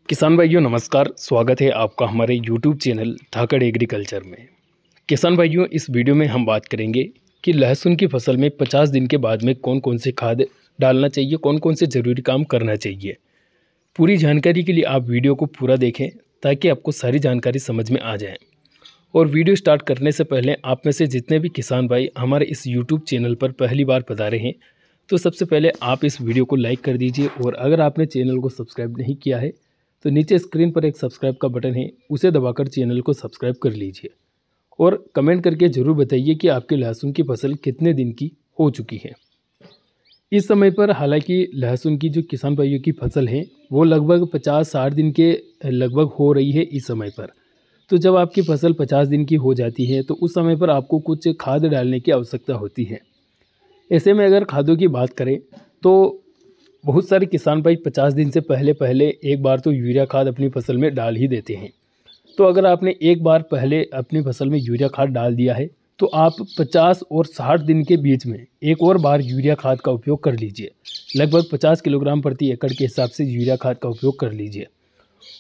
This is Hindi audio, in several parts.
किसान भाइयों नमस्कार। स्वागत है आपका हमारे YouTube चैनल धाकड़ एग्रीकल्चर में। किसान भाइयों, इस वीडियो में हम बात करेंगे कि लहसुन की फसल में 50 दिन के बाद में कौन कौन से खाद डालना चाहिए, कौन कौन से ज़रूरी काम करना चाहिए। पूरी जानकारी के लिए आप वीडियो को पूरा देखें ताकि आपको सारी जानकारी समझ में आ जाए। और वीडियो स्टार्ट करने से पहले आप में से जितने भी किसान भाई हमारे इस YouTube चैनल पर पहली बार पधारे हैं तो सबसे पहले आप इस वीडियो को लाइक कर दीजिए। और अगर आपने चैनल को सब्सक्राइब नहीं किया है तो नीचे स्क्रीन पर एक सब्सक्राइब का बटन है, उसे दबाकर चैनल को सब्सक्राइब कर लीजिए। और कमेंट करके ज़रूर बताइए कि आपके लहसुन की फसल कितने दिन की हो चुकी है। इस समय पर हालांकि लहसुन की जो किसान भाइयों की फसल है वो लगभग 50-60 दिन के लगभग हो रही है इस समय पर। तो जब आपकी फसल 50 दिन की हो जाती है तो उस समय पर आपको कुछ खाद डालने की आवश्यकता होती है। ऐसे में अगर खादों की बात करें तो बहुत सारे किसान भाई 50 दिन से पहले एक बार तो यूरिया खाद अपनी फसल में डाल ही देते हैं। तो अगर आपने एक बार पहले अपनी फसल में यूरिया खाद डाल दिया है तो आप 50 और 60 दिन के बीच में एक और बार यूरिया खाद का उपयोग कर लीजिए। लगभग 50 किलोग्राम प्रति एकड़ के हिसाब से यूरिया खाद का उपयोग कर लीजिए।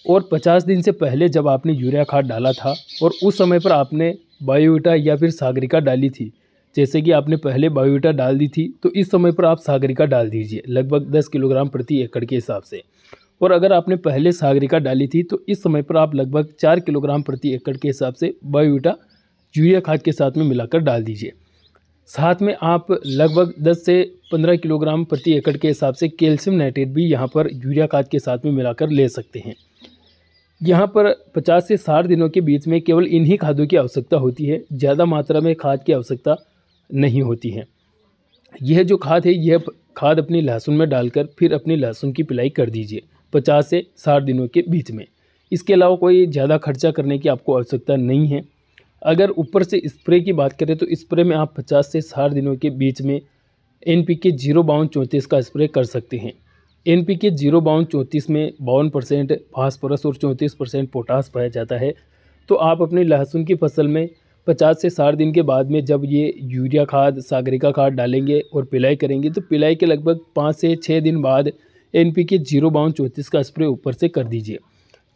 और 50 दिन से पहले जब आपने यूरिया खाद डाला था और उस समय पर आपने बायोविटा या फिर सागरिका डाली थी, जैसे कि आपने पहले बायोविटा डाल दी थी तो इस समय पर आप सागरिका डाल दीजिए लगभग 10 किलोग्राम प्रति एकड़ के हिसाब से। और अगर आपने पहले सागरिका डाली थी तो इस समय पर आप लगभग 4 किलोग्राम प्रति एकड़ के हिसाब से बायोविटा यूरिया खाद के साथ में मिलाकर डाल दीजिए। साथ में आप लगभग 10 से 15 किलोग्राम प्रति एकड़ के हिसाब से कैल्शियम नाइट्रेट भी यहाँ पर यूरिया खाद के साथ में मिलाकर ले सकते हैं। यहाँ पर 50 से 60 दिनों के बीच में केवल इन्हीं खादों की आवश्यकता होती है, ज़्यादा मात्रा में खाद की आवश्यकता नहीं होती है। यह जो खाद है यह खाद अपनी लहसुन में डालकर फिर अपनी लहसुन की पिलाई कर दीजिए 50 से 60 दिनों के बीच में। इसके अलावा कोई ज़्यादा खर्चा करने की आपको आवश्यकता नहीं है। अगर ऊपर से स्प्रे की बात करें तो स्प्रे में आप 50 से 60 दिनों के बीच में NPK 05234 का स्प्रे कर सकते हैं। NPK 05234 में 52% फास्फोरस और 34% पोटास पाया जाता है। तो आप अपनी लहसुन की फसल में 50 से 60 दिन के बाद में जब ये यूरिया खाद सागरिका खाद डालेंगे और पिलाई करेंगे तो पिलाई के लगभग 5 से 6 दिन बाद NPK 05234 का स्प्रे ऊपर से कर दीजिए।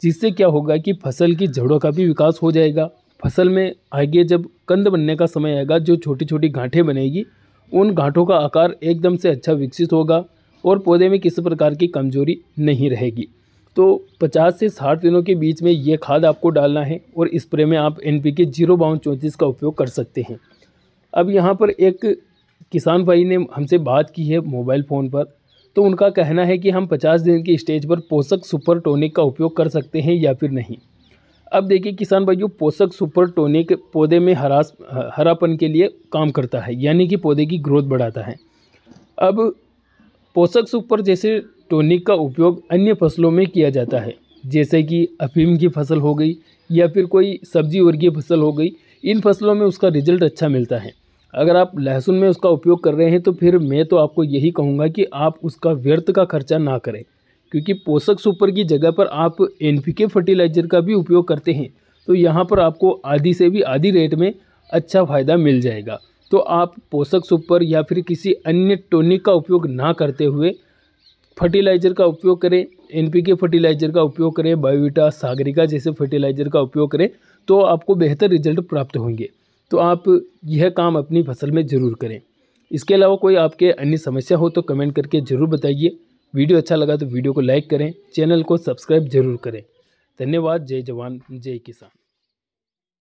जिससे क्या होगा कि फसल की जड़ों का भी विकास हो जाएगा। फसल में आगे जब कंद बनने का समय आएगा, जो छोटी छोटी गांठें बनेगी उन गांठों का आकार एकदम से अच्छा विकसित होगा और पौधे में किसी प्रकार की कमजोरी नहीं रहेगी। तो 50 से 60 दिनों के बीच में ये खाद आपको डालना है और स्प्रे में आप NPK 05234 का उपयोग कर सकते हैं। अब यहाँ पर एक किसान भाई ने हमसे बात की है मोबाइल फ़ोन पर, तो उनका कहना है कि हम 50 दिन की स्टेज पर पोषक सुपर टॉनिक का उपयोग कर सकते हैं या फिर नहीं। अब देखिए किसान भाइयों, पोषक सुपर टॉनिक पौधे में हरापन के लिए काम करता है, यानी कि पौधे की ग्रोथ बढ़ाता है। अब पोषक सुपर जैसे टॉनिक का उपयोग अन्य फसलों में किया जाता है, जैसे कि अफीम की फसल हो गई या फिर कोई सब्जी वर्गीय फसल हो गई। इन फसलों में उसका रिजल्ट अच्छा मिलता है। अगर आप लहसुन में उसका उपयोग कर रहे हैं तो फिर मैं तो आपको यही कहूँगा कि आप उसका व्यर्थ का खर्चा ना करें, क्योंकि पोषक सुपर की जगह पर आप NPK फर्टिलाइज़र का भी उपयोग करते हैं तो यहाँ पर आपको आधी से भी आधी रेट में अच्छा फ़ायदा मिल जाएगा। तो आप पोषक सुपर या फिर किसी अन्य टॉनिक का उपयोग ना करते हुए फर्टिलाइज़र का उपयोग करें, NPK फर्टिलाइज़र का उपयोग करें, बायोविटा सागरिका जैसे फर्टिलाइज़र का उपयोग करें तो आपको बेहतर रिजल्ट प्राप्त होंगे। तो आप यह काम अपनी फसल में ज़रूर करें। इसके अलावा कोई आपके अन्य समस्या हो तो कमेंट करके ज़रूर बताइए। वीडियो अच्छा लगा तो वीडियो को लाइक करें, चैनल को सब्सक्राइब ज़रूर करें। धन्यवाद। जय जवान जय किसान।